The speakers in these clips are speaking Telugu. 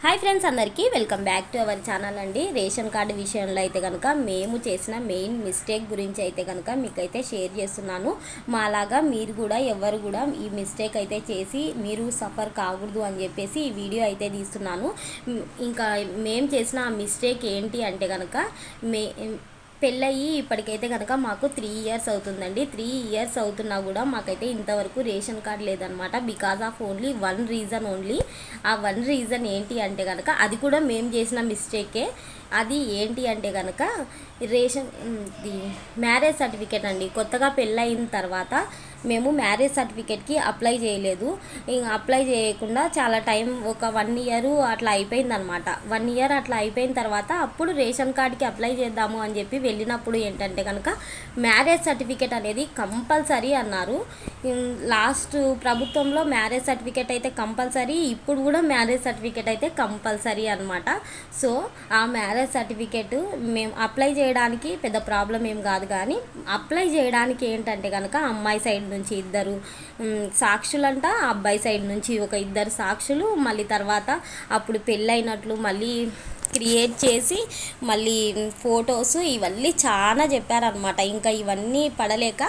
హాయ్ ఫ్రెండ్స్, అందరికీ welcome back to our channel అండి. రేషన్ కార్డు విషయంలో అయితే కనుక మేము చేసిన మెయిన్ మిస్టేక్ గురించి అయితే కనుక మీకైతే షేర్ చేస్తున్నాను. మాలాగా మీరు కూడా ఎవరు కూడా ఈ మిస్టేక్ అయితే చేసి మీరు సఫర్ కాకూడదు అని చెప్పేసి ఈ వీడియో అయితే తీస్తున్నాను. ఇంకా మేము చేసిన ఆ మిస్టేక్ ఏంటి అంటే కనుక పెళ్ళయి ఇప్పటికైతే కనుక మాకు 3 ఇయర్స్ అవుతుందండి. 3 ఇయర్స్ అవుతున్నా కూడా మాకైతే ఇంతవరకు రేషన్ కార్డ్ లేదనమాట. Because of only one reason only. ఆ వన్ రీజన్ ఏంటి అంటే కనుక అది కూడా మేము చేసిన మిస్టేకే. అది ఏంటి అంటే కనుక మ్యారేజ్ సర్టిఫికేట్ అండి. కొత్తగా పెళ్ళయిన తర్వాత మేము మ్యారేజ్ సర్టిఫికేట్కి అప్లై చేయలేదు. ఇంకా అప్లై చేయకుండా చాలా టైం, ఒక 1 ఇయర్ అట్లా అయిపోయిందనమాట. 1 ఇయర్ అట్లా అయిపోయిన తర్వాత అప్పుడు రేషన్ కార్డ్కి అప్లై చేద్దాము అని చెప్పి వెళ్ళినప్పుడు ఏంటంటే కనుక మ్యారేజ్ సర్టిఫికేట్ అనేది కంపల్సరీ అన్నారు. లాస్ట్ ప్రభుత్వంలో మ్యారేజ్ సర్టిఫికేట్ అయితే కంపల్సరీ, ఇప్పుడు కూడా మ్యారేజ్ సర్టిఫికేట్ అయితే కంపల్సరీ అనమాట. సో ఆ మ్యారేజ్ సర్టిఫికేట్ మేము అప్లై చేయడానికి పెద్ద ప్రాబ్లం ఏం కాదు, కానీ అప్లై చేయడానికి ఏంటంటే కనుక అమ్మాయి సైడ్ నుంచి 2 సాక్షులంట, అబ్బాయి సైడ్ నుంచి ఒక 2 సాక్షులు, మళ్ళీ తర్వాత అప్పుడు పెళ్ళైనట్లు మళ్ళీ క్రియేట్ చేసి మళ్ళీ ఫొటోస్ ఇవన్నీ చాలా చెప్పారనమాట. ఇంకా ఇవన్నీ పడలేక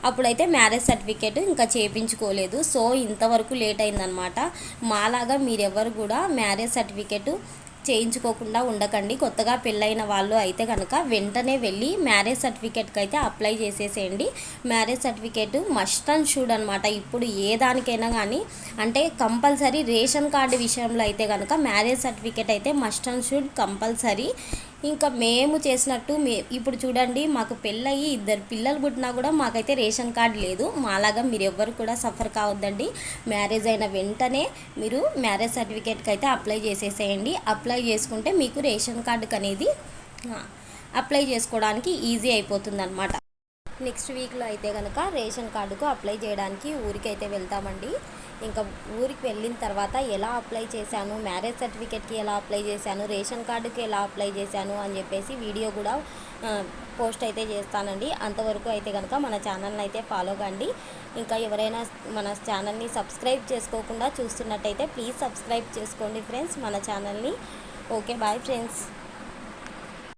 అప్పుడైతే మ్యారేజ్ సర్టిఫికేట్ ఇంకా చేయించుకోలేదు. సో ఇంతవరకు లేట్ అయిందనమాట. మాలాగా మీరెవరు కూడా మ్యారేజ్ సర్టిఫికేట్ చేయించుకోకుండా ఉండకండి. కొత్తగా పెళ్ళైన వాళ్ళు అయితే కనుక వెంటనే వెళ్ళి మ్యారేజ్ సర్టిఫికేట్కి అయితే అప్లై చేసేసేయండి. Marriage certificate must and should అనమాట. ఇప్పుడు ఏ దానికైనా కానీ, అంటే కంపల్సరీ రేషన్ కార్డు విషయంలో అయితే కనుక మ్యారేజ్ సర్టిఫికేట్ అయితే మస్ట్ అండ్ షుడ్ కంపల్సరీ. ఇంకా మేము చేసినట్టు ఇప్పుడు చూడండి, మాకు పెళ్ళయి 2 పిల్లలు పుట్టినా కూడా మాకైతే రేషన్ కార్డు లేదు. మాలాగా మీరు ఎవ్వరు కూడా సఫర్ కావద్దండి. మ్యారేజ్ అయిన వెంటనే మీరు మ్యారేజ్ సర్టిఫికేట్కి అయితే అప్లై చేసేసేయండి. అప్లై చేసుకుంటే మీకు రేషన్ కార్డుకి అనేది అప్లై చేసుకోవడానికి ఈజీ అయిపోతుంది అనమాట. నెక్స్ట్ వీక్లో అయితే కనుక రేషన్ కార్డుకు అప్లై చేయడానికి ఊరికైతే వెళ్తామండి. ఇంకా ఊరికి వెళ్ళిన తర్వాత ఎలా అప్లై చేశాను, మ్యారేజ్ సర్టిఫికేట్కి ఎలా అప్లై చేశాను, రేషన్ కార్డుకి ఎలా అప్లై చేశాను అని చెప్పేసి వీడియో కూడా పోస్ట్ అయితే చేస్తానండి. అంతవరకు అయితే కనుక మన ఛానల్ని అయితే ఫాలో కండి. ఇంకా ఎవరైనా మన ఛానల్ని సబ్స్క్రైబ్ చేసుకోకుండా చూస్తున్నట్టయితే ప్లీజ్ సబ్స్క్రైబ్ చేసుకోండి ఫ్రెండ్స్ మన ఛానల్ని. Okay, bye friends.